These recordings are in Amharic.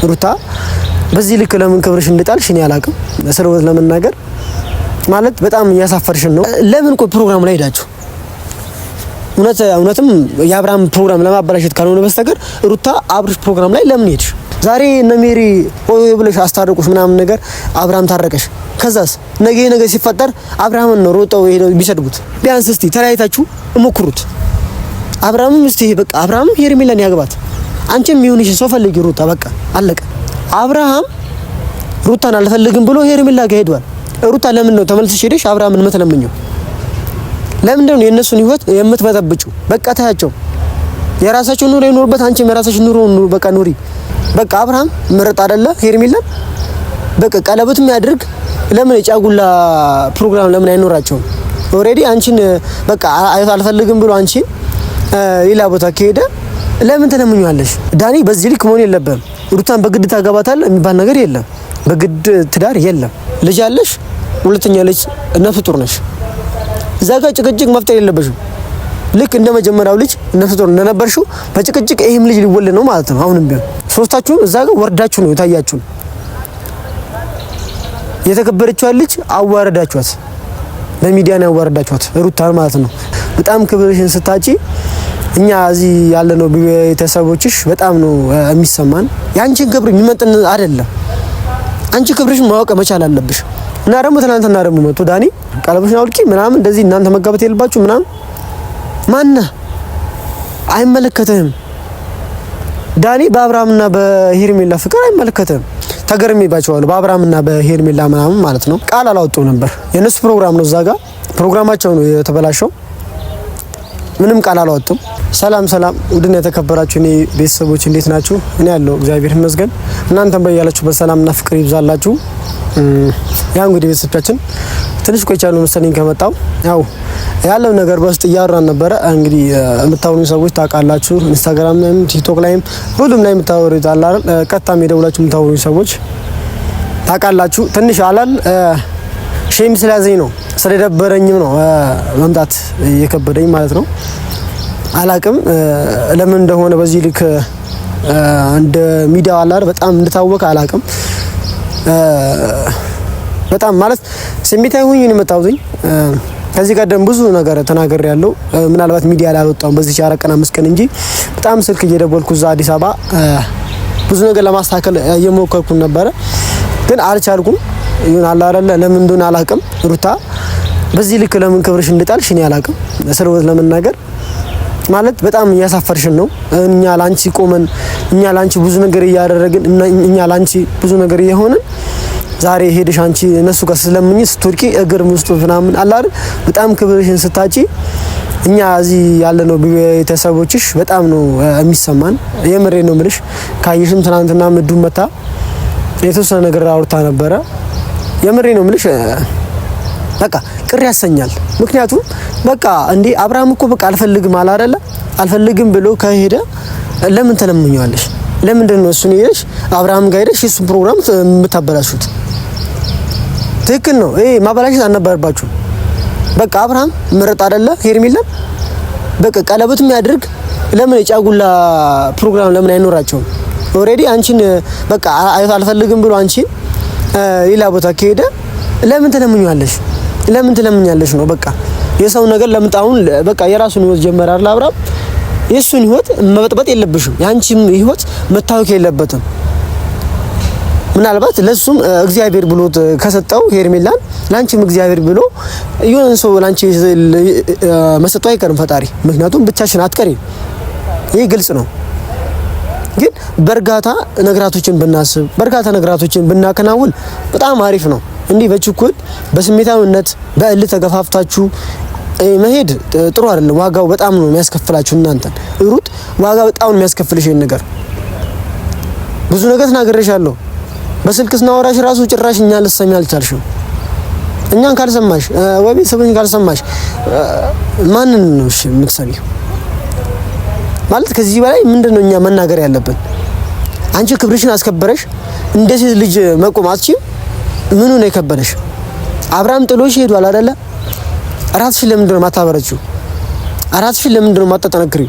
ሩታ በዚህ ልክ ለምን ክብርሽ እንድጣልሽ እኔ አላቅም። ስለወት ለመናገር ማለት በጣም ያሳፈርሽን ነው። ለምን ቆይ ፕሮግራም ላይ ሄዳችሁ እውነትም የአብርሃም ፕሮግራም ለማበላሸት ካልሆነ በስተቀር ሩታ አብርሽ ፕሮግራም ላይ ለምን ሄድሽ? ዛሬ እነ ሜሪ ቆይ ብለሽ አስታርቁሽ ምናምን ነገር አብርሃም ታረቀሽ። ከዛስ ነገ ሲፈጠር አብርሃምን ነው ሮጠው ሄደው ቢሰድቡት። ቢያንስ እስቲ ተለያይታችሁ እሞክሩት። አብርሃምም እስቲ በቃ አብርሃም ሄርሜላን ያግባት። አንቺም ይሁንሽ ሰው ፈልጊ ሩታ በቃ አለቀ። አብርሃም ሩታን አልፈልግም ብሎ ሄርሜላ ጋር ሄዷል። ሩታ ለምን ነው ተመልሰሽ ሄደሽ አብርሃምን የምትለምኚው? ለምንድን ነው የእነሱን ህይወት የምትበጠብጩ? በቃ ታያቸው። የራሳቸው ኑሮ ይኖርበት፣ አንቺም የራሳችሁ ኑሮ በቃ ኑሪ። በቃ አብርሃም ምርጥ አይደለ ሄርሜላን በቃ ቀለበትም ያድርግ። ለምን የጫጉላ ፕሮግራም ለምን አይኖራቸውም? ኦሬዲ አንቺን በቃ አልፈልግም ብሎ አንቺን ሌላ ቦታ ከሄደ ለምን ተለምኛለሽ? ዳኒ በዚህ ልክ መሆን የለበትም። ሩታን በግድ ታገባታለህ የሚባል ነገር የለም። በግድ ትዳር የለም። ልጅ አለሽ፣ ሁለተኛ ልጅ ነፍሰ ጡር ነሽ። እዛ ጋር ጭቅጭቅ መፍጠር የለበሽም። ልክ እንደ መጀመሪያው ልጅ ነፍሰ ጡር እንደነበርሽው በጭቅጭቅ ይሄም ልጅ ሊወለድ ነው ማለት ነው። አሁንም ቢሆን ሶስታችሁም እዛ ጋር ወርዳችሁ ነው የታያችሁ። የተከበረችው ልጅ አዋረዳችኋት፣ በሚዲያ ነው ያዋረዳችኋት ሩታን ማለት ነው። በጣም ክብርሽን ስታጪ እኛ እዚህ ያለነው ቤተሰቦችሽ በጣም ነው የሚሰማን። ያንቺን ክብር የሚመጥን አይደለም። አንቺ ክብርሽን ማወቅ መቻል አለብሽ። እና ደግሞ ትናንትና ደግሞ መጥቶ ዳኒ ቀለብሽን አውልቂ ምናምን እንደዚህ እናንተ መጋባት የለባችሁ ምናምን ማነ አይመለከተህም። ዳኒ በአብርሃምና በሄርሜላ ፍቅር አይመለከተህም። ተገርሜባቸዋለሁ በአብርሃምና በሄርሜላ ምናምን ማለት ነው። ቃል አላወጣው ነበር። የነሱ ፕሮግራም ነው፣ እዛ ጋር ፕሮግራማቸው ነው የተበላሸው። ምንም ቃል አላወጡም። ሰላም ውድና የተከበራችሁ እኔ ቤተሰቦች እንዴት ናችሁ? እኔ ያለው እግዚአብሔር ይመስገን። እናንተም በያላችሁበት ሰላምና ፍቅር ይብዛላችሁ። ያው እንግዲህ ቤተሰቦቻችን ትንሽ ቆይቻለሁ መሰለኝ ከመጣው። ያው ያለው ነገር በውስጥ እያወራን ነበረ። እንግዲህ የምታወሩኝ ሰዎች ታውቃላችሁ፣ ኢንስታግራም ላይም ቲክቶክ ላይም ሁሉም ላይ የምታወሩት አለ አይደል? ቀጥታም የደውላችሁ የምታወሩኝ ሰዎች ታውቃላችሁ። ትንሽ አላል ሼም ስለያዘኝ ነው ስለደበረኝም ነው መምጣት የከበደኝ ማለት ነው። አላቅም ለምን እንደሆነ በዚህ ልክ እንደ ሚዲያ አላር በጣም እንድታወቀ አላቅም። በጣም ማለት ስሜታዊ ሆኜ ነው የመጣሁኝ። ከዚህ ቀደም ብዙ ነገር ተናገር ያለው ምናልባት ሚዲያ ላይ አልወጣም በዚህ 4 ቀን 5 ቀን እንጂ በጣም ስልክ እየደወልኩ እዛ አዲስ አበባ ብዙ ነገር ለማስተካከል እየሞከርኩ ነበረ፣ ግን አልቻልኩም። ይሁን አላ አይደለ ለምን እንደሆነ አላቅም። ሩታ በዚህ ልክ ለምን ክብርሽ እንድጣልሽ እኔ አላቅም። ስለወት ለመናገር ማለት በጣም ያሳፈርሽን ነው። እኛ ላንቺ ቆመን እኛ ላንቺ ብዙ ነገር እያደረግን እኛ ላንቺ ብዙ ነገር እየሆንን ዛሬ ሄደሽ አንቺ እነሱ ጋር ስለምኝ ስትወርቂ እግር ውስጥ ምናምን አለ አይደል? በጣም ክብርሽን ስታጪ እኛ እዚህ ያለነው ቤተሰቦችሽ በጣም ነው የሚሰማን። የምሬ ነው የምልሽ። ካየሽም ትናንትና ምዱ መታ የተወሰነ ነገር አውርታ ነበረ። የምሬ ነው የምልሽ። በቃ ቅር ያሰኛል። ምክንያቱም በቃ እንዴ አብርሃም እኮ በቃ አልፈልግም አለ አይደለ? አልፈልግም ብሎ ከሄደ ለምን ተለምኛለሽ? ለምንድን ነው እሱን ሄደሽ አብርሃም ጋር ሄደሽ እሱን ፕሮግራም የምታበላሹት? ትክክል ነው። ማበላሸት አልነበረባችሁ። በቃ አብርሃም ምርጥ አይደለ? ሄርሜላን በቃ ቀለበትም ያድርግ። ለምን የጫጉላ ፕሮግራም ለምን አይኖራቸውም? ኦሬዲ አንቺን በቃ አልፈልግም ብሎ አንቺን ሌላ ቦታ ከሄደ ለምን ተለምኛለሽ? ለምን ትለምኛለሽ ነው በቃ የሰው ነገር ለምጣውን በቃ የራሱን ህይወት ጀመረ አይደል? አብርሃም የሱን ህይወት መበጥበጥ የለብሽም። ያንቺም ህይወት መታወክ የለበትም። ምናልባት ለሱም እግዚአብሔር ብሎት ከሰጠው ሄርሜላን ላንቺም እግዚአብሔር ብሎ ይሁን ሰው ላንቺ መስጠቱ አይቀርም ፈጣሪ። ምክንያቱም ብቻሽን አትቀሪ፣ ይሄ ግልጽ ነው። ግን በርጋታ ነገራቶችን ብናስብ በርጋታ ነገራቶችን ብናከናውን በጣም አሪፍ ነው። እንዲህ በችኩል በስሜታዊነት በእልህ ተገፋፍታችሁ መሄድ ጥሩ አይደለም። ዋጋው በጣም ነው የሚያስከፍላችሁ። እናንተን ሩት ዋጋ በጣም ነው የሚያስከፍልሽ። ይሄን ነገር ብዙ ነገር ተናግሬሻለሁ። በስልክ ስናወራሽ ራሱ ጭራሽ እኛ ልትሰሚ አልቻልሽም። እኛን ካልሰማሽ ወይ ቤተሰብን ካልሰማሽ ማንን ነው እሺ የምትሰሚው? ማለት ከዚህ በላይ ምንድነው እኛ መናገር ያለብን? አንቺ ክብርሽን አስከበረሽ እንደዚህ ልጅ መቆም አትችይም። ምኑ ነው የከበደሽ? አብርሃም ጥሎሽ ሄዷል አይደለ? ራስሽን ለምንድን ነው ማታበረችው? ራስሽን ለምንድን ነው ማታጠነክሪው?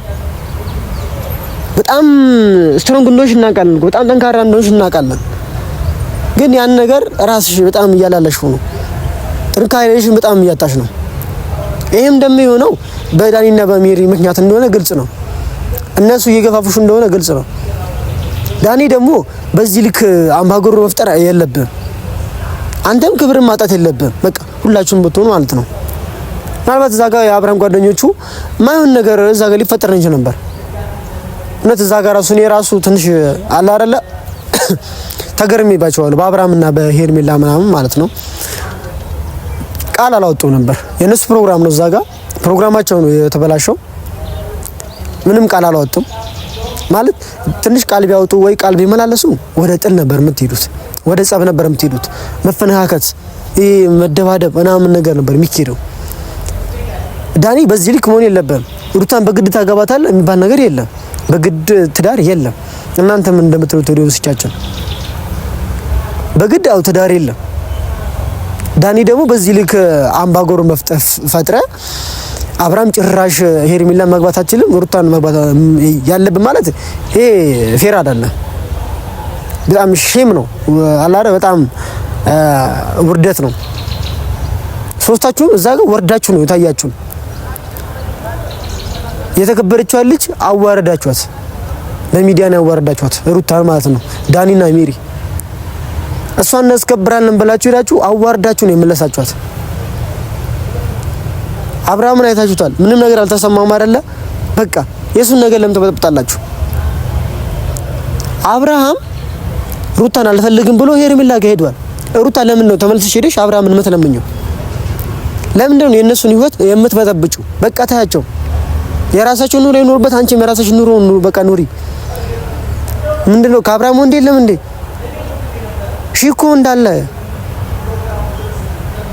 በጣም ስትሮንግ እንደሆንሽ እናውቃለን፣ በጣም ጠንካራ እንደሆንሽ እናውቃለን። ግን ያን ነገር ራስሽ በጣም እያላለሽ ነው። ጥንካሬሽን በጣም እያጣሽ ነው። ይሄም እንደሚሆነው በዳኒና በሜሪ ምክንያት እንደሆነ ግልጽ ነው። እነሱ እየገፋፉሽ እንደሆነ ግልጽ ነው። ዳኒ ደግሞ በዚህ ልክ አምባገሩ መፍጠር የለብህም። አንተም ክብርን ማጣት የለብህም። በቃ ሁላችሁም ብትሆኑ ማለት ነው። ምናልባት እዛ ጋር የአብርሃም ጓደኞቹ ማይሆን ነገር እዛ ጋር ሊፈጠር እንጂ ነበር። እውነት እዛ ጋር ራሱ እኔ ራሱ ትንሽ አለ አይደለ ተገርሜባቸዋለሁ በአብርሃምና በሄርሜላ ምናምን ማለት ነው። ቃል አላወጡም ነበር። የነሱ ፕሮግራም ነው፣ እዛ ጋር ፕሮግራማቸው ነው የተበላሸው። ምንም ቃል አላወጡም ማለት ትንሽ ቃል ቢያወጡ ወይ ቃል ቢመላለሱ ወደ ጥል ነበር የምትሄዱት፣ ወደ ጸብ ነበር የምትሄዱት። መፈነካከት፣ መደባደብ ምናምን ነገር ነበር የሚካሄደው። ዳኒ በዚህ ልክ መሆን የለበትም። ሩታን በግድ ታገባታለህ የሚባል ነገር የለም። በግድ ትዳር የለም። እናንተም እንደምትሉት ወዲዎስቻችን በግድ አው ትዳር የለም። ዳኒ ደግሞ በዚህ ልክ አምባገሩ መፍጠፍ ፈጥረ አብርሃም ጭራሽ ሄርሜላ መግባት አትችልም፣ ሩታን መግባት ያለብን ማለት ይሄ ፌር አይደለም። በጣም ሼም ነው አላረ በጣም ውርደት ነው። ሶስታችሁም እዛ ጋር ወርዳችሁ ነው የታያችሁ። የተከበረችው ልጅ አዋረዳችኋት፣ በሚዲያ ነው ያዋረዳችኋት ሩታን ማለት ነው። ዳኒና ሜሪ እሷን እናስከብራለን ብላችሁ ሄዳችሁ አዋርዳችሁ ነው የመለሳችኋት። አብርሃምን አይታችሁታል። ምንም ነገር አልተሰማም አይደለ? በቃ የሱን ነገር ለምን ተበጥብጣላችሁ? አብርሃም ሩታን አልፈልግም ብሎ ሄርሜላ ጋር ሄዷል። ሩታ ለምን ነው ተመልሰሽ ሄደሽ አብርሃምን የምትለምኚው? ለምንድን ነው የእነሱን ህይወት የምትበጠብጩ? በቃ ታያቸው። የራሳቸው ኑሮ ይኖርበት፣ አንቺም የራሳችሁ ኑሮ በቃ ኑሪ። ምንድነው ከአብርሃም ወንድ የለም እንዴ? ሺኮ እንዳለ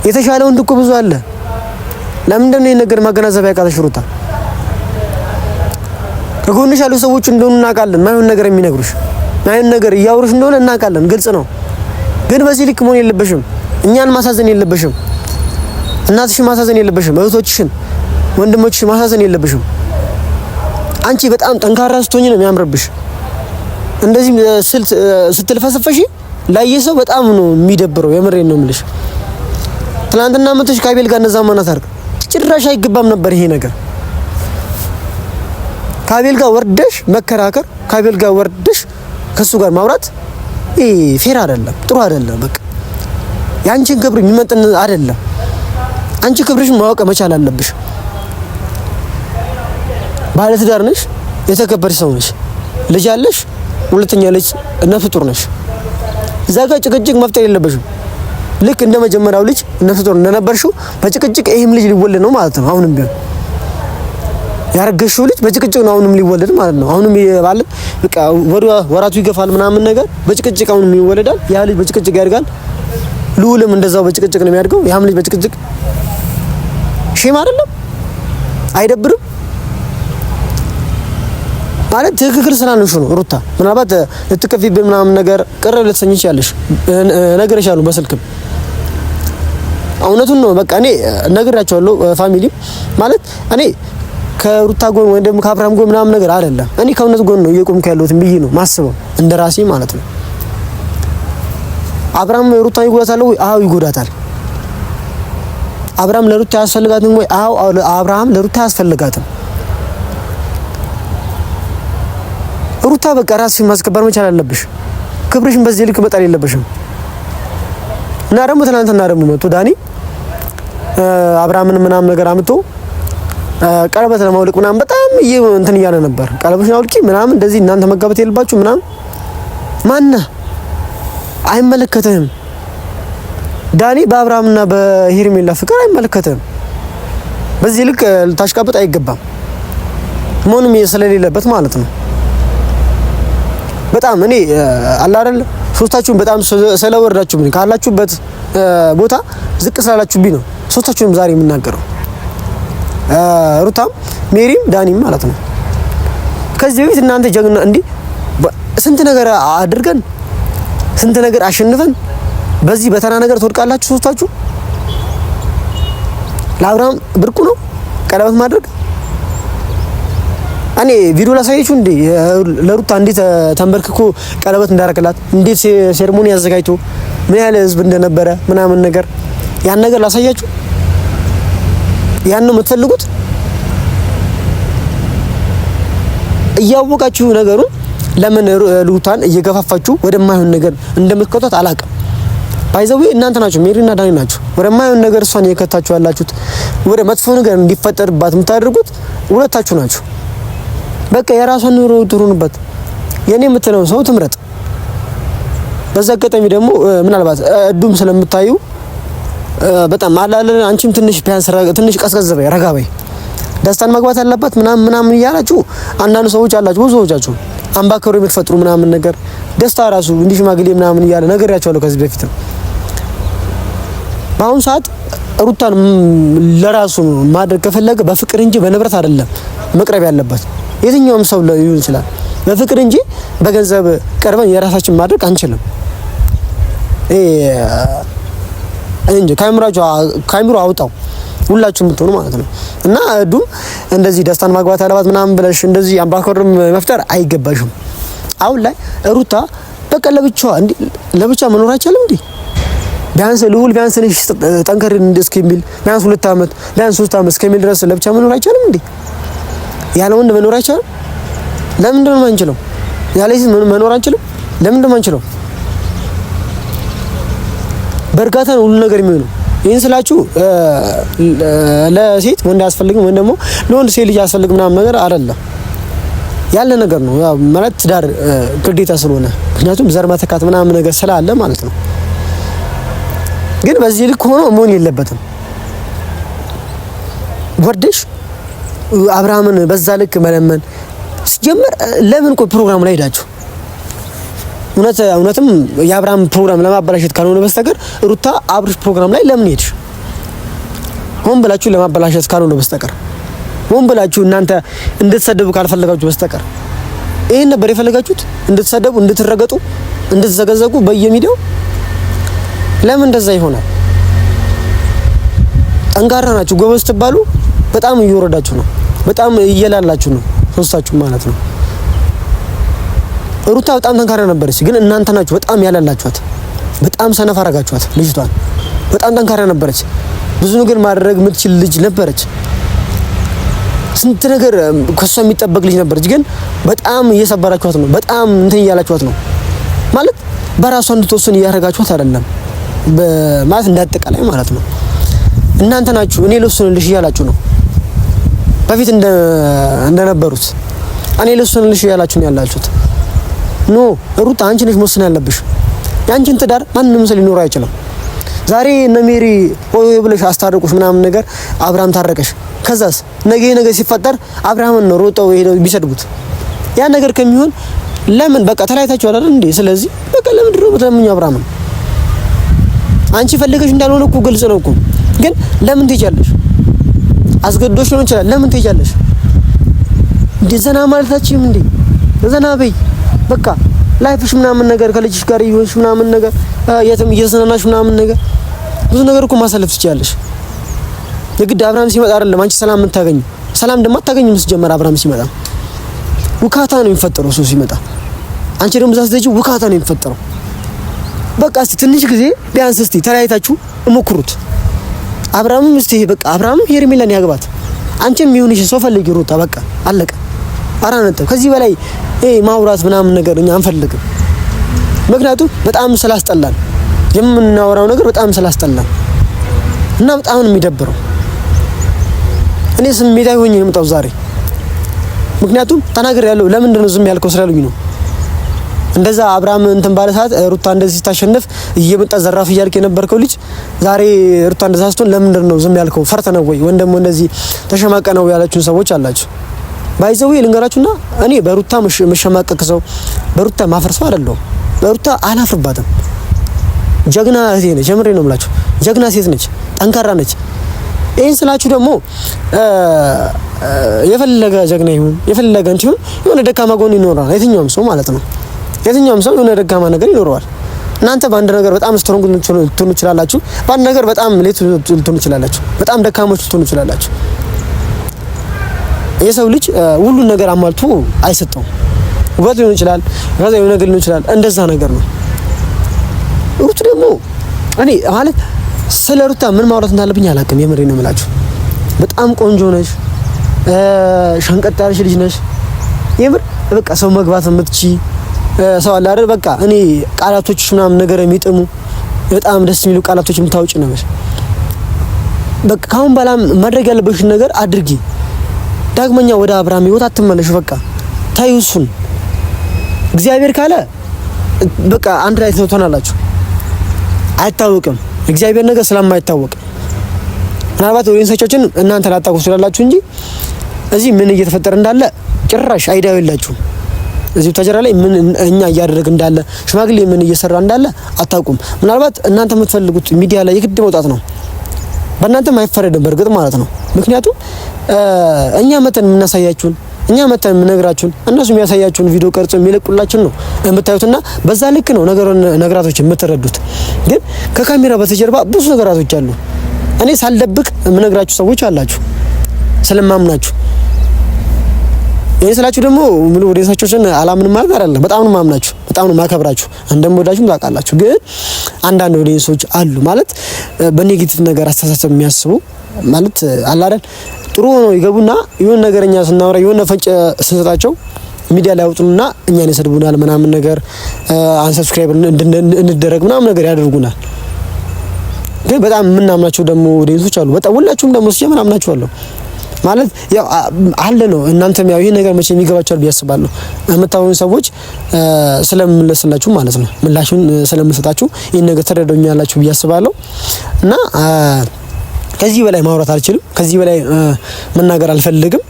የተሻለ ወንድ እኮ ብዙ አለ። ለምንድን ነው የነገር ማገናዘብ ያቃተሽ ሩታ? ከጎንሽ ያሉ ሰዎች እንደሆኑ እናውቃለን። ማይሆን ነገር የሚነግሩሽ ማይሆን ነገር እያወሩሽ እንደሆነ እናውቃለን፣ ግልጽ ነው። ግን በዚህ ልክ መሆን የለበሽም። እኛን ማሳዘን የለበሽም። እናትሽን ማሳዘን የለበሽም። እህቶችሽን፣ ወንድሞችሽን ማሳዘን የለበሽም። አንቺ በጣም ጠንካራ ስትሆኚ ነው የሚያምርብሽ። እንደዚህ ስትልፈሰፈሽ ላየሰው በጣም ነው የሚደብረው። የምሬን ነው የምልሽ። ትናንትና መተሽ ካቤል ጋር እንደዛ ማናት አርግ ጭራሽ አይገባም ነበር ይሄ ነገር። ካቤል ጋር ወርደሽ መከራከር፣ ካቤል ጋር ወርደሽ ከሱ ጋር ማውራት ፌር አይደለም፣ ጥሩ አይደለም። በቃ ያንቺን ክብር የሚመጥን አይደለም። አንቺ ክብርሽን ማወቅ መቻል አለብሽ። ባለ ትዳር ነሽ፣ የተከበርሽ ሰው ነሽ፣ ልጅ አለሽ፣ ሁለተኛ ልጅ ነፍሰ ጡር ነሽ። እዛ ጋር ጭቅጭቅ መፍጠር የለበሽም። ልክ እንደ መጀመሪያው ልጅ ነፍሰ ጡር እንደነበርሽው በጭቅጭቅ ይሄም ልጅ ሊወለድ ነው ማለት ነው። አሁንም ቢሆን ያረገሽው ልጅ በጭቅጭቅ ነው አሁንም ሊወለድ ማለት ነው። አሁንም ይባል በቃ ወራቱ ይገፋል ምናምን ነገር በጭቅጭቅ አሁንም ይወለዳል። ያ ልጅ በጭቅጭቅ ያድጋል። ልዑልም እንደዛው በጭቅጭቅ ነው የሚያድገው። ያም ልጅ በጭቅጭቅ ሼም አይደለም? አይደብርም? ማለት ትክክል ስላልነሽ ነው ሩታ። ምናልባት ልትከፊብን ምናምን ነገር ቅር ልትሰኝሽ ያለሽ ነገርሻለሁ በስልክም እውነቱን ነው። በቃ እኔ ነግራቸዋለሁ። ፋሚሊ ማለት እኔ ከሩታ ጎን ወይ ደግሞ ከአብርሃም ጎን ምናምን ነገር አይደለም። እኔ ከእውነት ጎን ነው እየቆምኩ ያለሁት ብዬ ነው ማስበው እንደራሴ ማለት ነው። አብርሃም ሩታ ይጎዳታል ወይ? አዎ ይጎዳታል። አብርሃም ለሩታ ያስፈልጋትም ወይ? አዎ አብርሃም ለሩታ ያስፈልጋትም። ሩታ በቃ ራስሽን ማስከበር መቻል አለብሽ። ክብርሽን በዚህ ልክ መጣል የለብሽም። እና ደግሞ ትናንትና ደግሞ መጥቶ ዳኒ አብርሃምን ምናምን ነገር አምጥቶ ቀለበት ለማውለቅ ምናምን በጣም እንትን እያለ ነበር። ቀለበትሽን አውልቂ ምናምን እንደዚህ እናንተ መጋባት የለባችሁ ምናምን። ማነህ? አይመለከትህም። ዳኒ በአብርሃምና በሄርሜላ ፍቅር አይመለከትህም። በዚህ ልክ ልታሽቃብጥ አይገባም። ምንም ስለሌለበት ማለት ነው። በጣም እኔ አላ አይደል ሶስታችሁም በጣም ስለወረዳችሁብኝ ካላችሁበት ቦታ ዝቅ ስላላችሁብኝ ነው ሶስታችሁም ዛሬ የምናገረው። ሩታም ሜሪም ዳኒም ማለት ነው። ከዚህ በፊት እናንተ ጀግና እንዴ ስንት ነገር አድርገን ስንት ነገር አሸንፈን በዚህ በተራ ነገር ትወድቃላችሁ ሶስታችሁ። ለአብርሃም ብርቁ ነው ቀለበት ማድረግ። እኔ ቪዲዮ ላሳየችሁ እንዴ ለሩታ እንዴት ተንበርክኮ ቀለበት እንዳረከላት እንዴት ሴርሞኒ ያዘጋጅቶ ምን ያህል ህዝብ እንደነበረ ምናምን ነገር ያን ነገር ላሳያችሁ። ያን ነው የምትፈልጉት? እያወቃችሁ ነገሩን ለምን ሩታን እየገፋፋችሁ ወደማይሆን ነገር እንደምትከቷት አላውቅም። ባይዘው እናንተ ናችሁ፣ ሜሪና ዳኒ ናችሁ ወደማይሆን ነገር እሷን እየከታችሁ ያላችሁት። ወደ መጥፎ ነገር እንዲፈጠርባት የምታደርጉት ሁለታችሁ ናችሁ። በቃ የራሷን ኑሮ ትሩንበት። የኔ የምትለው ሰው ትምረጥ። በዛ አጋጣሚ ደግሞ ምናልባት እዱም ስለምታዩ በጣም አላለ አንቺም ትንሽ ቀዝቀዝ በይ፣ ረጋ በይ፣ ደስታን ማግባት አለባት ምናምን እያላችሁ አንዳንድ ሰዎች አላችሁ፣ ብዙ ሰዎቻችሁ አምባከሩ የምትፈጥሩ ምናምን ነገር ደስታ ራሱ እንዲህ ሽማግሌ ምናምን እያለ ነገር ያቻለው ከዚህ በፊት ነው። በአሁኑ ሰዓት ሩታን ለራሱ ማድረግ ከፈለገ በፍቅር እንጂ በንብረት አይደለም መቅረብ ያለበት። የትኛውም ሰው ሊሆን ይችላል፣ በፍቅር እንጂ በገንዘብ ቀርበን የራሳችን ማድረግ አንችልም። እንጂ ካሜራ አውጣው ሁላችሁም ብትሆኑ ማለት ነው። እና እዱም እንደዚህ ደስታን ማግባት አለባት ምናምን ብለሽ እንደዚህ አምባከርም መፍጠር አይገባሽም። አሁን ላይ ሩታ በቃ ለብቻ መኖር አይቻልም እንዴ? ቢያንስ ልዑል ቢያንስ ነሽ ጠንከር እስከሚል ቢያንስ 2 አመት ቢያንስ 3 አመት እስከሚል ድረስ ለብቻ መኖር አይቻልም እንዴ? ያለ ወንድ መኖር አይቻልም? ለምንድን ነው የማንችለው? ያለ ሴት መኖር አንችልም? ለምንድን ነው የማንችለው? በርካታ ነው ሁሉ ነገር የሚሆነው። ይሄን ስላችሁ ለሴት ወንድ አያስፈልግም ወይ ደግሞ ለወንድ ሴት ልጅ አያስፈልግም ምናምን ነገር አይደለም፣ ያለ ነገር ነው። ያው ማለት ትዳር ግዴታ ስለሆነ ምክንያቱም ዘር መተካት ምናምን ነገር ስላለ ማለት ነው። ግን በዚህ ልክ ሆኖ መሆን የለበትም። ወርደሽ አብርሃምን በዛ ልክ መለመን ሲጀምር ለምን ፕሮግራም ላይ ሄዳችሁ እውነትም የአብርሃም ፕሮግራም ለማበላሸት ካልሆነ በስተቀር ሩታ አብርሽ ፕሮግራም ላይ ለምን ሄድሽ? ሆን ብላችሁ ለማበላሸት ካልሆነ በስተቀር ሆን ብላችሁ እናንተ እንድትሰደቡ ካልፈለጋችሁ በስተቀር ይሄን ነበር የፈለጋችሁት? እንድትሰደቡ፣ እንድትረገጡ፣ እንድትዘገዘጉ በየሚዲያው ለምን እንደዛ ይሆናል? ጠንካራ ናችሁ ጎበዝ ትባሉ በጣም እየወረዳችሁ ነው፣ በጣም እየላላችሁ ነው ሶስታችሁ ማለት ነው። ሩታ በጣም ጠንካራ ነበረች፣ ግን እናንተ ናችሁ በጣም ያላላችኋት፣ በጣም ሰነፍ አረጋችኋት። ልጅቷን በጣም ጠንካራ ነበረች፣ ብዙ ነገር ማድረግ የምትችል ልጅ ነበረች፣ ስንት ነገር ከሷ የሚጠበቅ ልጅ ነበረች። ግን በጣም እየሰበራችኋት ነው፣ በጣም እንትን እያላችኋት ነው ማለት በራሷ እንድትወስን እያደረጋችኋት አይደለም ማለት እንዳጠቃላይ ማለት ነው። እናንተ ናችሁ እኔ ልወስንልሽ እያላችሁ ነው በፊት እንደነበሩት እኔ ልወስንልሽ እያላችሁ ነው ያላችሁት። ኖ ሩታ አንቺ ነሽ መወሰን ያለብሽ። ያንቺን ትዳር ማንንም ሰው ሊኖር አይችልም። ዛሬ እነ ሜሪ ሆይ ብለሽ አስታርቁሽ ምናምን ነገር አብርሃም ታረቀሽ። ከዛስ ነገ ሲፈጠር አብርሃምን ነው ሮጠው ሄደው ቢሰድቡት ያ ነገር ከሚሆን ለምን በቃ ተለያይታችሁ አይደል እንዴ? ስለዚህ በቃ ለምን ድሮ በተለምኝ አብርሃምን አንቺ ፈልገሽ እንዳልሆነ እኮ ግልጽ ነው እኮ። ግን ለምን ትሄጃለሽ? አስገድዶሽ ነው ይችላል። ለምን ትሄጃለሽ? ዘና ማለታችሁም እንዴ? ዘና በይ በቃ ላይፍሽ ምናምን ነገር ከልጅሽ ጋር ይሆንሽ ምናምን ነገር የትም እየዘናናሽ ምናምን ነገር ብዙ ነገር እኮ ማሳለፍ ትችያለሽ። የግድ አብርሃም ሲመጣ አይደለም አንቺ ሰላም የምታገኙ። ሰላም ደግሞ አታገኙም ሲጀመር። አብርሃም ሲመጣ ውካታ ነው የሚፈጠረው። እሱ ሲመጣ አንቺ ደግሞ ዛስደጂ ውካታ ነው የሚፈጠረው። በቃ እስቲ ትንሽ ጊዜ ቢያንስ እስቲ ተለያይታችሁ እሞክሩት። አብርሃምም እስቲ በቃ አብርሃም ሄርሜላን ያግባት። አንቺም ይሁንሽ ሰው ፈልጊ ሩታ በቃ አለቀ። አራነተ ከዚህ በላይ ማውራት ምናምን ነገር እኛ አንፈልግም። ምክንያቱም በጣም ስላስጠላን የምናወራው ነገር በጣም ስላስጠላን እና በጣም ነው የሚደብረው። እኔ ስሜታዊ ሆኜ ነው የምጣው ዛሬ። ምክንያቱም ተናገር ያለው ለምንድን ነው ዝም ያልከው ስላሉኝ ነው። እንደዛ አብርሃም እንትን ባለ ሰዓት ሩታ እንደዚህ ታሸንፍ እየመጣ ዘራፍ እያልክ የነበርከው ልጅ ዛሬ ሩታ እንደዛ ስትሆን ለምንድን ነው ዝም ያልከው? ፈርተ ነው ወይ ወንድም እንደዚህ ተሸማቀ ነው ያላችሁን ሰዎች አላችሁ። ባይዘው ልንገራችሁና እኔ በሩታ መሸማቀቅ ሰው በሩታ ማፈርሰው አይደለም። በሩታ አላፍርባትም። ጀግና ሴት ነች። ጀምሬ ነው የምላችሁ። ጀግና ሴት ነች፣ ጠንካራ ነች። ይሄን ስላችሁ ደግሞ የፈለገ ጀግና ይሁን የፈለገ እንትን የሆነ ደካማ ጎን ይኖራል። የትኛውም ሰው ማለት ነው። የትኛውም ሰው የሆነ ደካማ ነገር ይኖረዋል። እናንተ በአንድ ነገር በጣም ስትሮንግ ልትሆኑ ይችላላችሁ፣ በአንድ ነገር በጣም ሌት ልትሆኑ ይችላላችሁ፣ በጣም ደካሞች ልትሆኑ ይችላላችሁ። የሰው ልጅ ሁሉን ነገር አሟልቶ አይሰጠውም። ውበት ሊሆን ይችላል፣ ከዛ የሆነ ነገር ሊሆን ይችላል። እንደዛ ነገር ነው። ሩት ደግሞ እኔ ማለት ስለ ሩታ ምን ማውራት እንዳለብኝ አላውቅም። የምሬ ነው የምላችሁ። በጣም ቆንጆ ነሽ፣ ሸንቀጥ ያለሽ ልጅ ነሽ። የምር በቃ ሰው መግባት የምትቺ ሰው አለ አይደል? በቃ እኔ ቃላቶች ምናምን ነገር የሚጥሙ በጣም ደስ የሚሉ ቃላቶች የምታውጪ ነሽ። በቃ ካሁን በኋላ ማድረግ ያለብሽን ነገር አድርጊ። ዳግመኛ ወደ አብርሃም ህይወት አትመለሽ። በቃ ታዩ እሱን እግዚአብሔር ካለ በቃ አንድ ላይ ትሆናላችሁ። አይታወቅም እግዚአብሔር ነገር ስለማይታወቅ ምናልባት ኦዲየንሶቻችን እናንተ ላታውቁ ስላላችሁ እንጂ እዚህ ምን እየተፈጠረ እንዳለ ጭራሽ አይዲያው የላችሁም። እዚህ ተጀራ ላይ ምን እኛ እያደረግን እንዳለ ሽማግሌ ምን እየሰራ እንዳለ አታውቁም። ምናልባት እናንተ የምትፈልጉት ሚዲያ ላይ የግድ መውጣት ነው። በእናንተም አይፈረድም በእርግጥ ማለት ነው። ምክንያቱም እኛ መተን የምናሳያችሁን እኛ መተን የምነግራችሁን እነሱ የሚያሳያችሁን ቪዲዮ ቀርጾ የሚለቁላችሁ ነው የምታዩትና በዛ ልክ ነው ነገራቶች የምትረዱት። ግን ከካሜራ በተጀርባ ብዙ ነገራቶች አሉ። እኔ ሳልደብቅ የምነግራችሁ ሰዎች አላችሁ ስለማምናችሁ። ይሄ ስላችሁ ደግሞ ምን ወደሳችሁን አላምንም ማለት አይደለም። በጣም ነው ማምናችሁ፣ በጣም ነው ማከብራችሁ፣ እንደምወዳችሁ ታውቃላችሁ። ግን አንዳንድ ወደሶች አሉ ማለት በኔጌቲቭ ነገር አስተሳሰብ የሚያስቡ ማለት አለ አይደል? ጥሩ ሆኖ ይገቡና የሆነ ነገርኛ ስናወራ የሆነ ፈንጭ ስንሰጣቸው ሚዲያ ላይ ያወጡና እኛን ይሰድቡናል ምናምን ነገር አንሰብስክራይብ እንደረግ ምናምን ነገር ያደርጉናል። ግን በጣም የምናምናቸው ደግሞ ወደሶች አሉ። በጣም ሁላችሁም ደግሞ ሲጀምር ምናምናችኋለሁ ማለት ያው አለ ነው። እናንተም ያው ይሄ ነገር መቼ የሚገባችኋል ብዬ አስባለሁ። የምታውቁ ሰዎች ስለምመለስላችሁ ማለት ነው ምላሹን ስለምሰጣችሁ ይሄን ነገር ተረዳኛላችሁ ብዬ አስባለሁ። እና ከዚህ በላይ ማውራት አልችልም። ከዚህ በላይ መናገር አልፈልግም።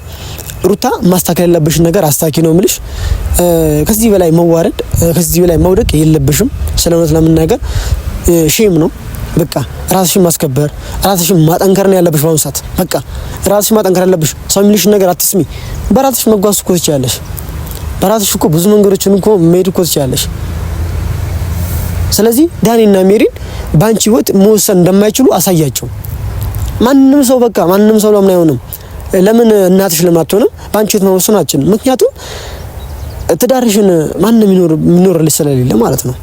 ሩታ ማስተካከል ያለብሽን ነገር አስተካኪ ነው የምልሽ። ከዚህ በላይ መዋረድ፣ ከዚህ በላይ መውደቅ የለብሽም። ስለእውነት ለመናገር ሼም ነው። በቃ ራስሽን ማስከበር ራስሽን ማጠንከር ነው ያለብሽ። በአሁኑ ሰዓት በቃ ራስሽን ማጠንከር ያለብሽ። ሰው የሚልሽን ነገር አትስሚ። በራስሽ መጓዝ እኮ ትችያለሽ። በራስሽ እኮ ብዙ መንገዶችን እኮ መሄድ እኮ ትችያለሽ። ስለዚህ ዳኒና ሜሪን ባንቺ ህይወት መወሰን እንደማይችሉ አሳያቸው። ማንንም ሰው በቃ ማንንም ሰው ለምን አይሆንም? ለምን እናትሽ ለማትሆንም ባንቺ ህይወት መወሰን አትችልም? ምክንያቱም ትዳርሽን ማንንም የሚኖርልሽ ስለሌለ ማለት ነው።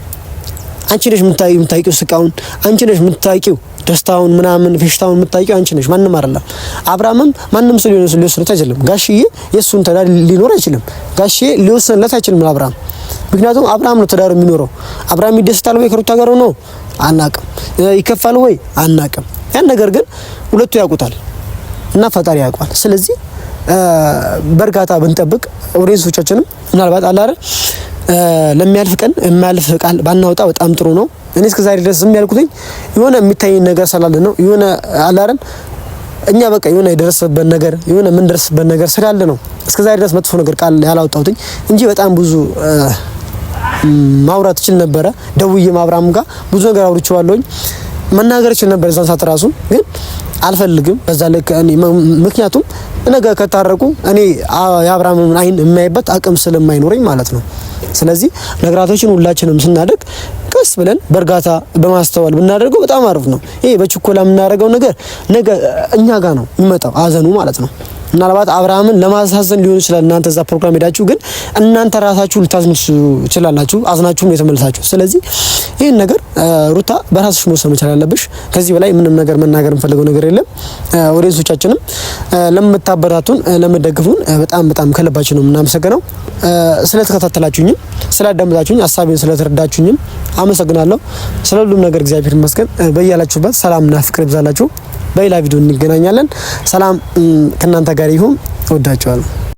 አንቺ ነሽ የምታውቂው ስቃውን፣ አንቺ ነሽ የምታውቂው ደስታውን ምናምን ፌሽታውን የምታውቂው አንቺ ነሽ፣ ማንንም አይደለም። አብርሃምም ማንንም ሰው ሊወስንለት አይችልም። ጋሽዬ የሱን ትዳር ሊኖር አይችልም። ጋሽዬ ሊወስንለት አይችልም አብርሃም። ምክንያቱም አብርሃም ነው ትዳሩ የሚኖረው። አብርሃም ይደስታል ወይ ከሩታ ጋር ነው አናቅም። ይከፋል ወይ አናቅም። ያን ነገር ግን ሁለቱ ያውቁታል እና ፈጣሪ ያውቃል። ስለዚህ በርጋታ ብንጠብቅ ኦዲየንሶቻችንም ምናልባት አለ አይደል ለሚያልፍ ቀን የማያልፍ ቃል ባናወጣ በጣም ጥሩ ነው። እኔ እስከዛሬ ድረስ ዝም ያልኩትኝ የሆነ የሚታይ ነገር ስላለ ነው። የሆነ አለ አይደል እኛ በቃ የሆነ የደረሰበት ነገር የሆነ ምን ደረሰበት ነገር ስላለ ነው እስከዛሬ ድረስ መጥፎ ነገር ቃል ያላወጣሁትኝ እንጂ በጣም ብዙ ማውራት ይችል ነበረ። ደውዬ አብርሃም ጋር ብዙ ነገር አውርቼዋለሁኝ። መናገር ይችል ነበር እዛን ሰዓት ራሱ ግን አልፈልግም። በዛ ልክ እኔ ምክንያቱም ነገ ከታረቁ እኔ የአብርሃምን አይን የማይበት አቅም ስለማይኖረኝ ማለት ነው። ስለዚህ ነገራቶችን ሁላችንም ስናደርግ ቀስ ብለን በእርጋታ በማስተዋል ብናደርገው በጣም አሪፍ ነው። ይሄ በችኮላ የምናደርገው ነገር ነገ እኛ ጋር ነው የሚመጣው አዘኑ ማለት ነው። ምናልባት አብርሃምን ለማሳዘን ሊሆን ይችላል እናንተ እዛ ፕሮግራም ሄዳችሁ፣ ግን እናንተ ራሳችሁ ልታዝኑ ትችላላችሁ። አዝናችሁም የተመለሳችሁ። ስለዚህ ይሄን ነገር ሩታ በራስሽ መወሰን መቻል አለብሽ። ከዚህ በላይ ምንም ነገር መናገር እንፈልገው ነገር የለም። ኦዲየንሶቻችንም ለምታበረታቱን ለምትደግፉን በጣም ከልባችን ነው የምናመሰግነው። ስለተከታተላችሁኝም ስላዳመጣችሁኝ ሀሳቤን ስለተረዳችሁኝም አመሰግናለሁ። ስለሁሉም ነገር እግዚአብሔር ይመስገን። በያላችሁበት ሰላምና ፍቅር ይብዛላችሁ። በሌላ ቪዲዮ እንገናኛለን። ሰላም ከእናንተ ጋር ይሁን። እወዳችኋለሁ።